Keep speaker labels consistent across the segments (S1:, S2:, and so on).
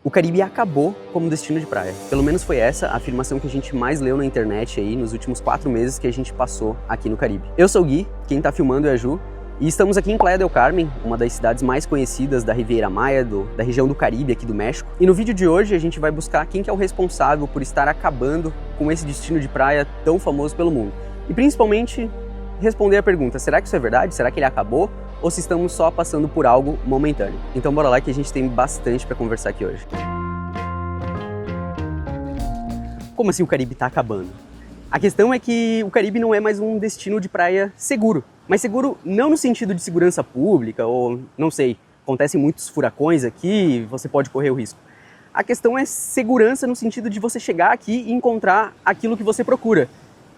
S1: O Caribe acabou como destino de praia. Pelo menos foi essa a afirmação que a gente mais leu na internet aí nos últimos 4 meses que a gente passou aqui no Caribe. Eu sou o Gui, quem tá filmando é a Ju, e estamos aqui em Playa del Carmen, uma das cidades mais conhecidas da Riviera Maya, da região do Caribe aqui do México. E no vídeo de hoje a gente vai buscar quem que é o responsável por estar acabando com esse destino de praia tão famoso pelo mundo. E principalmente responder a pergunta, será que isso é verdade? Será que ele acabou? Ou se estamos só passando por algo momentâneo? Então bora lá que a gente tem bastante para conversar aqui hoje. Como assim o Caribe está acabando? A questão é que o Caribe não é mais um destino de praia seguro. Mas seguro não no sentido de segurança pública ou, não sei, acontecem muitos furacões aqui, você pode correr o risco. A questão é segurança no sentido de você chegar aqui e encontrar aquilo que você procura.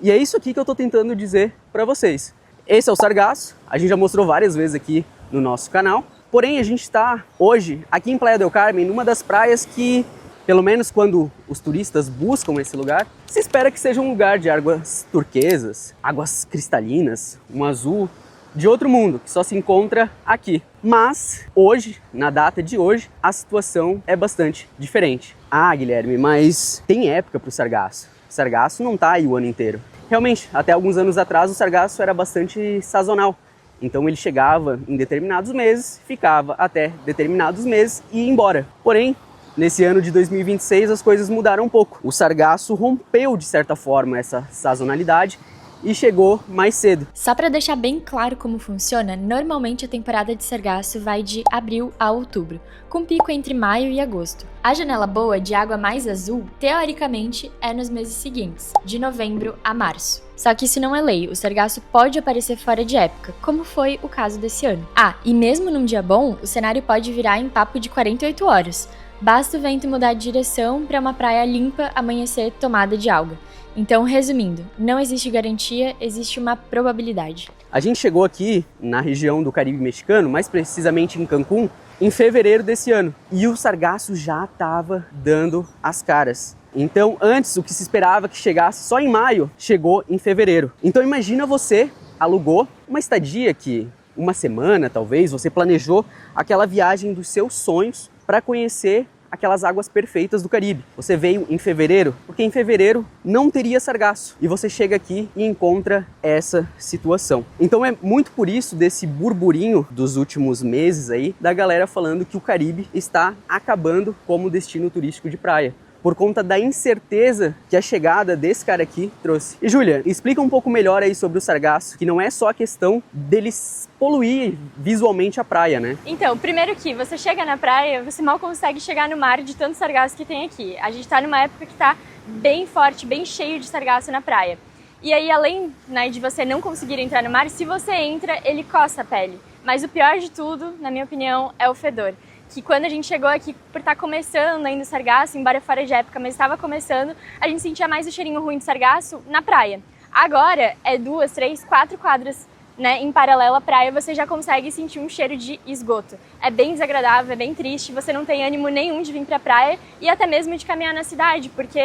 S1: E é isso aqui que eu estou tentando dizer para vocês. Esse é o sargaço, a gente já mostrou várias vezes aqui no nosso canal. Porém, a gente está hoje aqui em Playa del Carmen, numa das praias que, pelo menos quando os turistas buscam esse lugar, se espera que seja um lugar de águas turquesas, águas cristalinas, um azul de outro mundo, que só se encontra aqui. Mas hoje, na data de hoje, a situação é bastante diferente. Ah, Guilherme, mas tem época para o sargaço. O sargaço não está aí o ano inteiro. Realmente, até alguns anos atrás o sargaço era bastante sazonal. Então ele chegava em determinados meses, ficava até determinados meses e ia embora. Porém, nesse ano de 2026 as coisas mudaram um pouco. O sargaço rompeu de certa forma essa sazonalidade e chegou mais cedo.
S2: Só para deixar bem claro como funciona, normalmente a temporada de sargaço vai de abril a outubro, com pico entre maio e agosto. A janela boa de água mais azul, teoricamente, é nos meses seguintes, de novembro a março. Só que isso não é lei, o sargaço pode aparecer fora de época, como foi o caso desse ano. Ah, e mesmo num dia bom, o cenário pode virar em papo de 48 horas. Basta o vento mudar de direção para uma praia limpa amanhecer tomada de alga. Então, resumindo, não existe garantia, existe uma probabilidade.
S1: A gente chegou aqui na região do Caribe mexicano, mais precisamente em Cancún, em fevereiro desse ano. E o sargaço já estava dando as caras. Então, antes, o que se esperava que chegasse só em maio, chegou em fevereiro. Então, imagina você alugou uma estadia aqui, uma semana talvez, você planejou aquela viagem dos seus sonhos para conhecer aquelas águas perfeitas do Caribe. Você veio em fevereiro, porque em fevereiro não teria sargaço. E você chega aqui e encontra essa situação. Então é muito por isso desse burburinho dos últimos meses aí, da galera falando que o Caribe está acabando como destino turístico de praia, por conta da incerteza que a chegada desse cara aqui trouxe. E Júlia, explica um pouco melhor aí sobre o sargaço, que não é só a questão deles poluir visualmente a praia, né?
S3: Então, primeiro que você chega na praia, você mal consegue chegar no mar de tanto sargaço que tem aqui. A gente tá numa época que tá bem forte, bem cheio de sargaço na praia. E aí, além, né, de você não conseguir entrar no mar, se você entra, ele coça a pele. Mas o pior de tudo, na minha opinião, é o fedor. Que quando a gente chegou aqui, por estar começando ainda o sargaço, embora fora de época, mas estava começando, a gente sentia mais o cheirinho ruim de sargaço na praia. Agora, é 2, 3, 4 quadras, né, em paralelo à praia, você já consegue sentir um cheiro de esgoto. É bem desagradável, é bem triste, você não tem ânimo nenhum de vir pra praia e até mesmo de caminhar na cidade, porque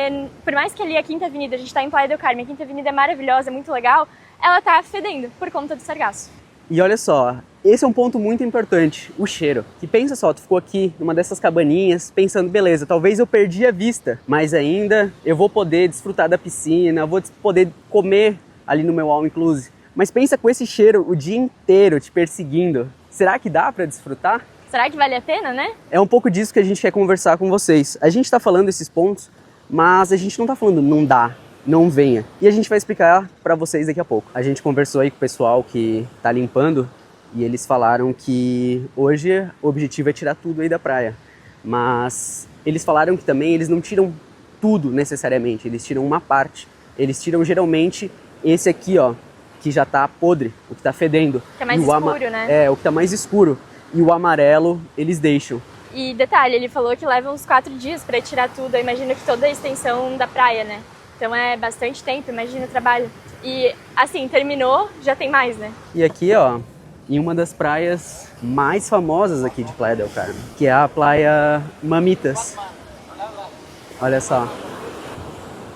S3: por mais que ali a Quinta Avenida, a gente tá em Playa del Carmen, a Quinta Avenida é maravilhosa, é muito legal, ela tá fedendo por conta do sargaço.
S1: E olha só, esse é um ponto muito importante, o cheiro. Que pensa só, tu ficou aqui numa dessas cabaninhas pensando, beleza, talvez eu perdi a vista, mas ainda eu vou poder desfrutar da piscina, vou poder comer ali no meu all inclusive. Mas pensa com esse cheiro o dia inteiro te perseguindo. Será que dá para desfrutar?
S3: Será que vale a pena, né?
S1: É um pouco disso que a gente quer conversar com vocês. A gente está falando esses pontos, mas a gente não está falando não dá, não venha. E a gente vai explicar para vocês daqui a pouco. A gente conversou aí com o pessoal que está limpando e eles falaram que hoje o objetivo é tirar tudo aí da praia. Mas eles falaram que também eles não tiram tudo necessariamente, eles tiram uma parte. Eles tiram geralmente esse aqui, ó, que já tá podre, o que tá fedendo.
S3: Que é mais escuro, né?
S1: É, o que tá mais escuro. E o amarelo eles deixam.
S3: E detalhe, ele falou que leva uns 4 dias para tirar tudo. Eu imagino que toda a extensão da praia, né? Então é bastante tempo, imagina o trabalho. E assim, terminou, já tem mais, né?
S1: E aqui, ó, em uma das praias mais famosas aqui de Playa del Carmen, que é a Praia Mamitas. Olha só.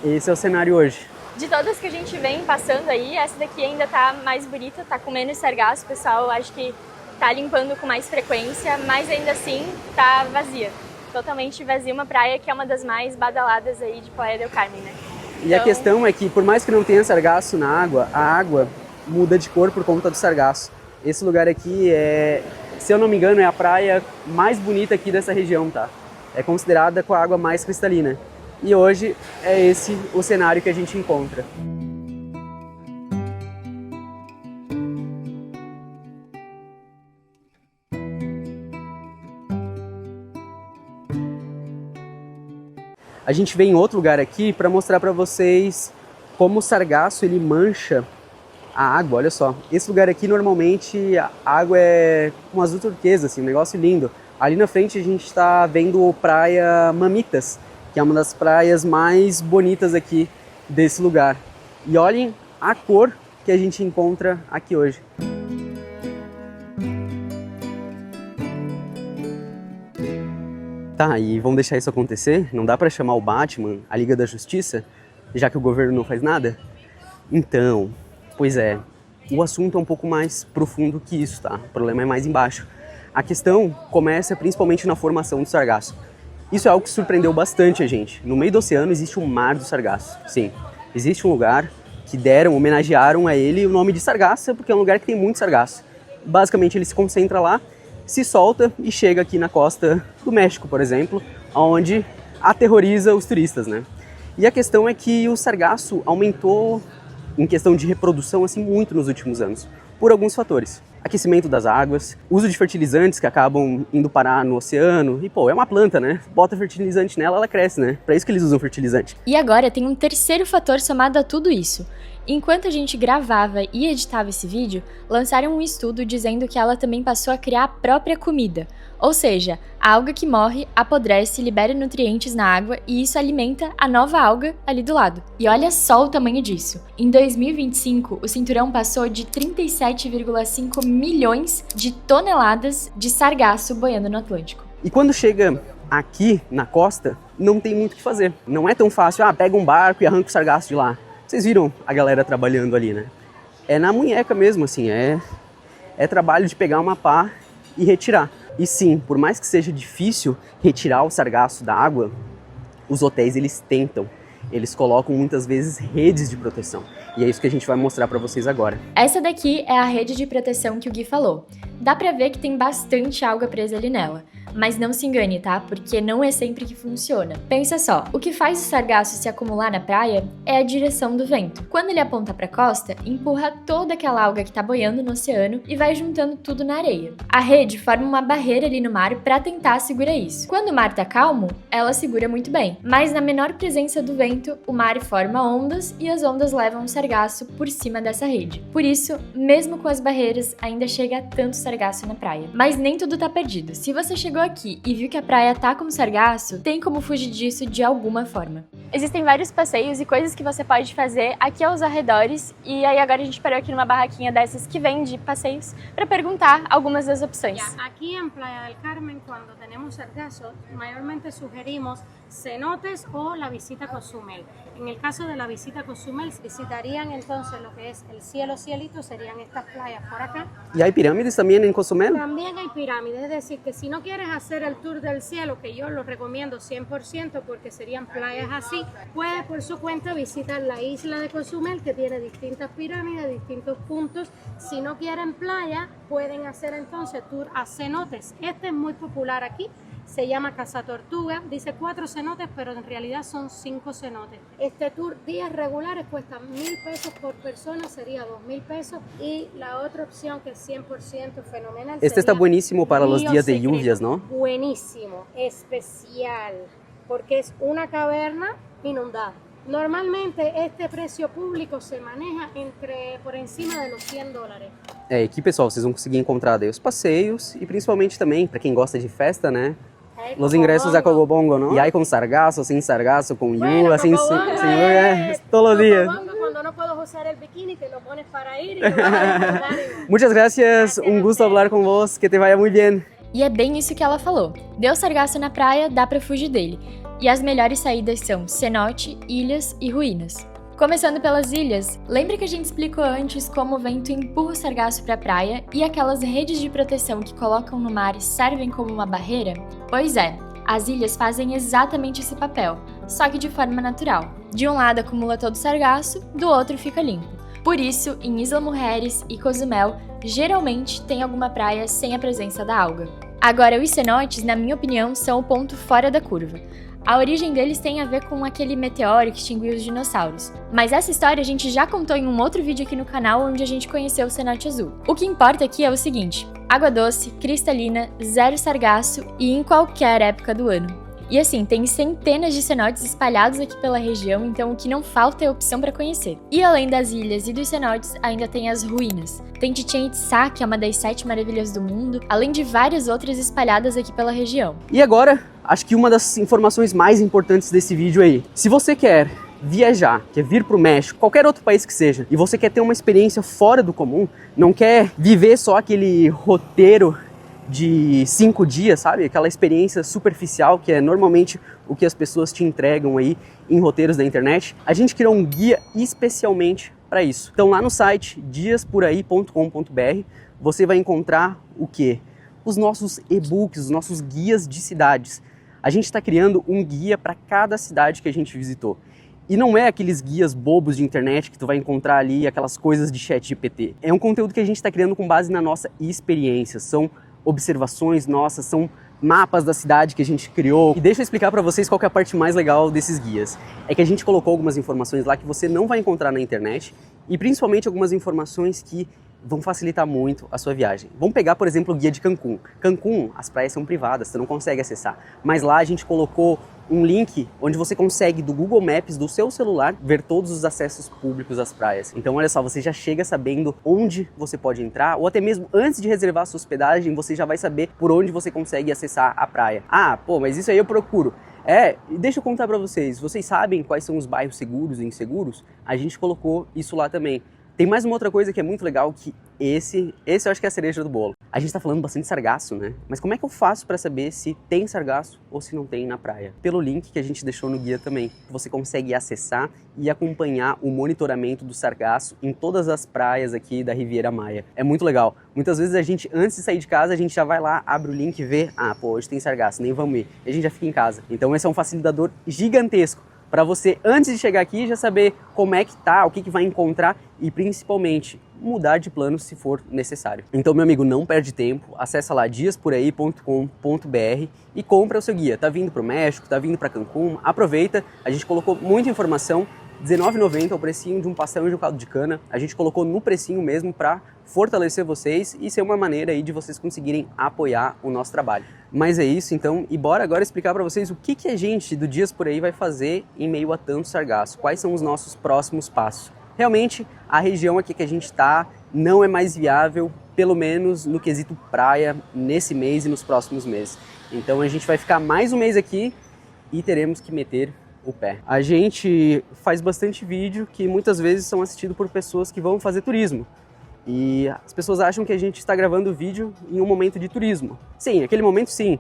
S1: Esse é o cenário hoje.
S3: De todas que a gente vem passando aí, essa daqui ainda tá mais bonita, tá com menos sargaço, o pessoal acho que tá limpando com mais frequência, mas ainda assim tá vazia. totalmente vazia uma praia que é uma das mais badaladas aí de Playa del Carmen, né?
S1: E a questão é que, por mais que não tenha sargaço na água, a água muda de cor por conta do sargaço. Esse lugar aqui se eu não me engano, é a praia mais bonita aqui dessa região, tá? É considerada com a água mais cristalina. E hoje é esse o cenário que a gente encontra. A gente veio em outro lugar aqui para mostrar para vocês como o sargaço ele mancha a água. Olha só, esse lugar aqui normalmente a água é um azul turquesa, assim, um negócio lindo. Ali na frente a gente está vendo Praia Mamitas, que é uma das praias mais bonitas aqui desse lugar. E olhem a cor que a gente encontra aqui hoje. Tá, e vamos deixar isso acontecer? Não dá para chamar o Batman, a Liga da Justiça, já que o governo não faz nada? Então, pois é, o assunto é um pouco mais profundo que isso, tá? O problema é mais embaixo. A questão começa principalmente na formação do sargaço. Isso é algo que surpreendeu bastante a gente. No meio do oceano existe um mar do sargaço. Sim, existe um lugar que homenagearam a ele o nome de Sargaça, porque é um lugar que tem muito sargaço. Basicamente ele se concentra lá, se solta e chega aqui na costa do México, por exemplo, onde aterroriza os turistas, né? E a questão é que o sargaço aumentou em questão de reprodução assim muito nos últimos anos, por alguns fatores. Aquecimento das águas, uso de fertilizantes que acabam indo parar no oceano. E pô, é uma planta, né? Bota fertilizante nela, ela cresce, né? Pra isso que eles usam fertilizante.
S2: E agora tem um terceiro fator somado a tudo isso. Enquanto a gente gravava e editava esse vídeo, lançaram um estudo dizendo que ela também passou a criar a própria comida. Ou seja, a alga que morre, apodrece, libera nutrientes na água e isso alimenta a nova alga ali do lado. E olha só o tamanho disso. Em 2025, o cinturão passou de 37,5 milhões de toneladas de sargaço boiando no Atlântico.
S1: E quando chega aqui na costa, não tem muito o que fazer. Não é tão fácil, pega um barco e arranca o sargaço de lá. Vocês viram a galera trabalhando ali, né? É na munheca mesmo, assim, é trabalho de pegar uma pá e retirar. E sim, por mais que seja difícil retirar o sargaço da água, os hotéis eles tentam. Eles colocam muitas vezes redes de proteção. E é isso que a gente vai mostrar para vocês agora.
S2: Essa daqui é a rede de proteção que o Gui falou. Dá pra ver que tem bastante alga presa ali nela. Mas não se engane, tá? Porque não é sempre que funciona. Pensa só, o que faz o sargaço se acumular na praia é a direção do vento. Quando ele aponta pra costa, empurra toda aquela alga que tá boiando no oceano e vai juntando tudo na areia. A rede forma uma barreira ali no mar pra tentar segurar isso. Quando o mar tá calmo, ela segura muito bem. Mas na menor presença do vento, o mar forma ondas e as ondas levam o sargaço por cima dessa rede. Por isso, mesmo com as barreiras, ainda chega tanto sargaço na praia. Mas nem tudo tá perdido. Se você chegou aqui e viu que a praia tá com sargaço, tem como fugir disso de alguma forma.
S3: Existem vários passeios e coisas que você pode fazer aqui aos arredores e aí agora a gente parou aqui numa barraquinha dessas que vende passeios para perguntar algumas das opções.
S4: Aqui em Playa del Carmen, quando tenemos sargazo, mayormente sugerimos cenotes o la visita a Cozumel. En el caso de la visita a Cozumel, visitarían entonces lo que es el cielo cielito, serían estas playas por acá.
S1: ¿Y hay pirámides también en Cozumel?
S4: También hay pirámides, es decir, que si no quieres hacer el tour del cielo, que yo lo recomiendo 100% porque serían playas así, puedes por su cuenta visitar la isla de Cozumel, que tiene distintas pirámides, distintos puntos. Si no quieren playa, pueden hacer entonces tour a cenotes. Este es muy popular aquí. Se llama Casa Tortuga, dice 4 cenotes, pero en realidad son 5 cenotes. Este tour, días regulares, cuesta 1.000 pesos por persona, sería 2.000 pesos. Y la otra opción que es 100% fenomenal.
S1: Este está buenísimo para los días de lluvias, ¿no?
S4: Buenísimo, especial, porque es una caverna inundada. Normalmente este preço público se maneja por encima de los $100.
S1: Aqui, pessoal, vocês vão conseguir encontrar daí os passeios e principalmente também, para quem gosta de festa, né? Los ingressos a Cogobongo, ¿no? Y hay con sargazo, sin sargazo, con lluvia, sin lluvia, todos los días.
S4: Cuando no puedo usar el bikini, te lo pones para ir y lo vas a disfrutar.
S1: Muchas gracias, un gusto hablar con vos, que te vaya muy bien.
S2: E é bem isso que ela falou. Deu sargaço na praia, dá pra fugir dele. E as melhores saídas são cenote, ilhas e ruínas. Começando pelas ilhas, lembra que a gente explicou antes como o vento empurra o sargaço para a praia e aquelas redes de proteção que colocam no mar servem como uma barreira? Pois é, As ilhas fazem exatamente esse papel, só que de forma natural. De um lado acumula todo o sargaço, do outro fica limpo. Por isso, em Isla Mujeres e Cozumel, geralmente tem alguma praia sem a presença da alga. Agora, os cenotes, na minha opinião, são o ponto fora da curva. A origem deles tem a ver com aquele meteoro que extinguiu os dinossauros. Mas essa história a gente já contou em um outro vídeo aqui no canal onde a gente conheceu o cenote azul. O que importa aqui é o seguinte: água doce, cristalina, zero sargaço e em qualquer época do ano. E assim, tem centenas de cenotes espalhados aqui pela região, então o que não falta é opção para conhecer. E além das ilhas e dos cenotes, ainda tem as ruínas. Tem Chichén Itzá, que é uma das 7 maravilhas do mundo, além de várias outras espalhadas aqui pela região.
S1: E agora, acho que uma das informações mais importantes desse vídeo aí. Se você quer viajar, quer vir para o México, qualquer outro país que seja, e você quer ter uma experiência fora do comum, não quer viver só aquele roteiro de 5 dias, sabe? Aquela experiência superficial que é normalmente o que as pessoas te entregam aí em roteiros da internet. A gente criou um guia especialmente para isso. Então lá no site diasporaí.com.br você vai encontrar o quê? Os nossos e-books, os nossos guias de cidades. A gente está criando um guia para cada cidade que a gente visitou. E não é aqueles guias bobos de internet que tu vai encontrar ali, aquelas coisas de ChatGPT. É um conteúdo que a gente está criando com base na nossa experiência. São observações nossas, são mapas da cidade que a gente criou. E deixa eu explicar para vocês qual que é a parte mais legal desses guias. É que a gente colocou algumas informações lá que você não vai encontrar na internet e principalmente algumas informações que vão facilitar muito a sua viagem. Vamos pegar, por exemplo, o guia de Cancún. Cancún, as praias são privadas, você não consegue acessar. Mas lá a gente colocou um link onde você consegue, do Google Maps, do seu celular, ver todos os acessos públicos às praias. Então, olha só, você já chega sabendo onde você pode entrar, ou até mesmo antes de reservar a sua hospedagem, você já vai saber por onde você consegue acessar a praia. Ah, pô, mas isso aí eu procuro. Deixa eu contar pra vocês. Vocês sabem quais são os bairros seguros e inseguros? A gente colocou isso lá também. Tem mais uma outra coisa que é muito legal, que esse eu acho que é a cereja do bolo. A gente tá falando bastante sargaço, né? Mas como é que eu faço para saber se tem sargaço ou se não tem na praia? Pelo link que a gente deixou no guia também. Você consegue acessar e acompanhar o monitoramento do sargaço em todas as praias aqui da Riviera Maya. É muito legal. Muitas vezes a gente, antes de sair de casa, a gente já vai lá, abre o link e vê, hoje tem sargaço, nem vamos ir. E a gente já fica em casa. Então esse é um facilitador gigantesco para você, antes de chegar aqui, já saber como é que tá, o que vai encontrar e principalmente mudar de plano se for necessário. Então, meu amigo, não perde tempo, acessa lá diasporaí.com.br e compra o seu guia. Tá vindo para o México, tá vindo para Cancún, aproveita, a gente colocou muita informação, R$19,90 é o precinho de um pastel e um caldo de cana. A gente colocou no precinho mesmo para fortalecer vocês e ser uma maneira aí de vocês conseguirem apoiar o nosso trabalho. Mas é isso então, e bora agora explicar para vocês o que a gente do Dias por Aí vai fazer em meio a tanto sargaço. Quais são os nossos próximos passos? Realmente, a região aqui que a gente está não é mais viável, pelo menos no quesito praia, nesse mês e nos próximos meses. Então a gente vai ficar mais um mês aqui e teremos que meter o pé. A gente faz bastante vídeo que muitas vezes são assistidos por pessoas que vão fazer turismo. E as pessoas acham que a gente está gravando vídeo em um momento de turismo. Sim, aquele momento sim,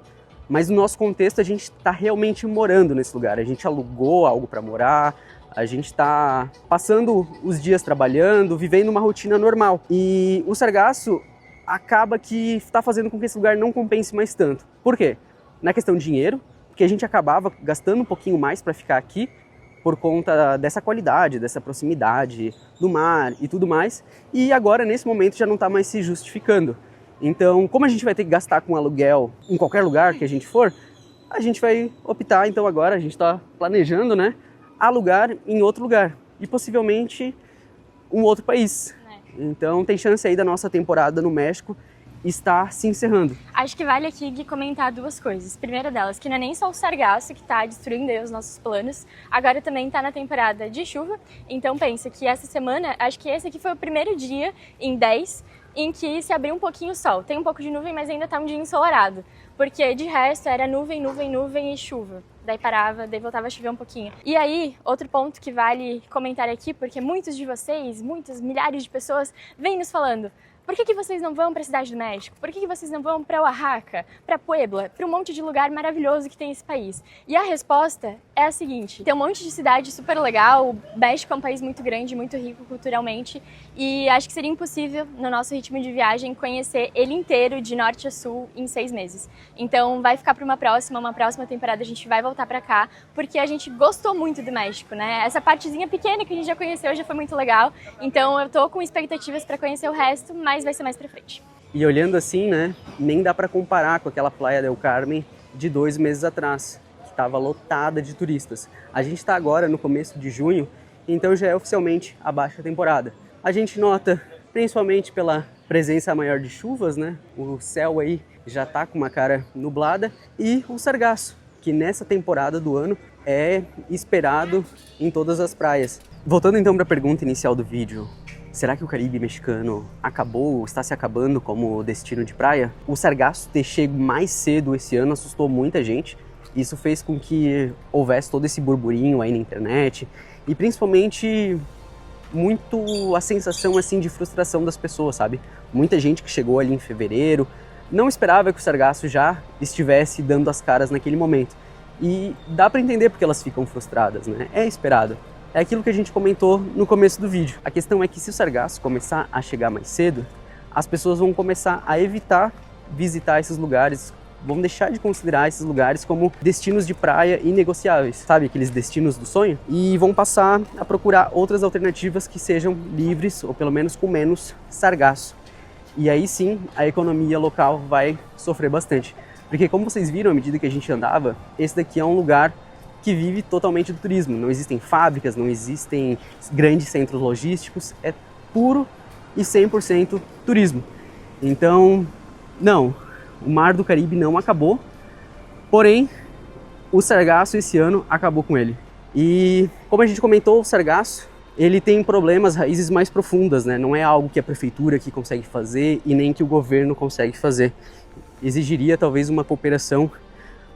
S1: mas no nosso contexto a gente está realmente morando nesse lugar. A gente alugou algo para morar, a gente está passando os dias trabalhando, vivendo uma rotina normal. E o sargaço acaba que está fazendo com que esse lugar não compense mais tanto. Por quê? Na questão de dinheiro, porque a gente acabava gastando um pouquinho mais para ficar aqui por conta dessa qualidade, dessa proximidade do mar e tudo mais, e agora nesse momento já não está mais se justificando. Então, como a gente vai ter que gastar com aluguel em qualquer lugar que a gente for, a gente vai optar, então agora a gente está planejando, né, alugar em outro lugar e possivelmente um outro país. Então tem chance aí da nossa temporada no México está se encerrando.
S3: Acho que vale aqui, Gui, comentar duas coisas. Primeira delas, que não é nem só o sargaço que está destruindo aí os nossos planos, agora também está na temporada de chuva, então pensa que essa semana, acho que esse aqui foi o primeiro dia em 10 em que se abriu um pouquinho o sol. Tem um pouco de nuvem, mas ainda está um dia ensolarado, porque de resto era nuvem, nuvem, nuvem e chuva. Daí parava, daí voltava a chover um pouquinho. E aí, outro ponto que vale comentar aqui, porque muitos de vocês, muitas milhares de pessoas, vêm nos falando: por que vocês não vão para a Cidade do México? Por que vocês não vão para Oaxaca, para Puebla, para um monte de lugar maravilhoso que tem esse país? E a resposta é a seguinte: tem um monte de cidade super legal, o México é um país muito grande, muito rico culturalmente, e acho que seria impossível, no nosso ritmo de viagem, conhecer ele inteiro, de norte a sul, em 6 meses. Então vai ficar para uma próxima temporada a gente vai voltar para cá, porque a gente gostou muito do México, né? Essa partezinha pequena que a gente já conheceu já foi muito legal, então eu tô com expectativas para conhecer o resto, mas vai ser mais pra frente.
S1: E olhando assim, né, nem dá para comparar com aquela Playa del Carmen de 2 meses atrás, que estava lotada de turistas. A gente está agora no começo de junho, então já é oficialmente a baixa temporada. A gente nota, principalmente pela presença maior de chuvas, né, o céu aí já tá com uma cara nublada, e o sargaço, que nessa temporada do ano é esperado em todas as praias. Voltando então para a pergunta inicial do vídeo, será que o Caribe mexicano acabou, está se acabando como destino de praia? O sargaço ter chego mais cedo esse ano assustou muita gente. Isso fez com que houvesse todo esse burburinho aí na internet e principalmente muito a sensação assim de frustração das pessoas, sabe? Muita gente que chegou ali em fevereiro não esperava que o sargaço já estivesse dando as caras naquele momento. E dá para entender porque elas ficam frustradas, né? É esperado. É aquilo que a gente comentou no começo do vídeo. A questão é que se o sargaço começar a chegar mais cedo, as pessoas vão começar a evitar visitar esses lugares, vão deixar de considerar esses lugares como destinos de praia inegociáveis, sabe? Aqueles destinos do sonho. E vão passar a procurar outras alternativas que sejam livres, ou pelo menos com menos sargaço. E aí sim, a economia local vai sofrer bastante. Porque como vocês viram, à medida que a gente andava, esse daqui é um lugar que vive totalmente do turismo. Não existem fábricas, não existem grandes centros logísticos, é puro e 100% turismo. Então, não, o Mar do Caribe não acabou, porém, o sargaço esse ano acabou com ele. E como a gente comentou, o sargaço, ele tem problemas, raízes mais profundas, né? Não é algo que a prefeitura aqui consegue fazer e nem que o governo consegue fazer. Exigiria talvez uma cooperação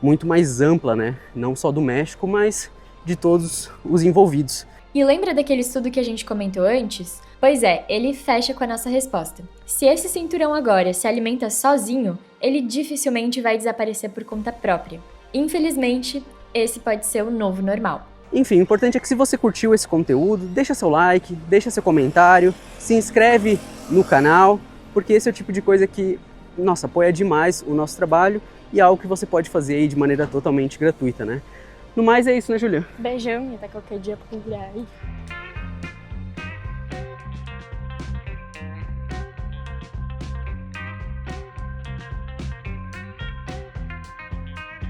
S1: muito mais ampla, né? Não só do México, mas de todos os envolvidos.
S2: E lembra daquele estudo que a gente comentou antes? Pois é, ele fecha com a nossa resposta. Se esse cinturão agora se alimenta sozinho, ele dificilmente vai desaparecer por conta própria. Infelizmente, esse pode ser o novo normal.
S1: Enfim, o importante é que se você curtiu esse conteúdo, deixa seu like, deixa seu comentário, se inscreve no canal, porque esse é o tipo de coisa que, nossa, apoia demais o nosso trabalho e é algo que você pode fazer aí de maneira totalmente gratuita, né? No mais é isso, né, Julia?
S3: Beijão e até qualquer dia pra convidar aí.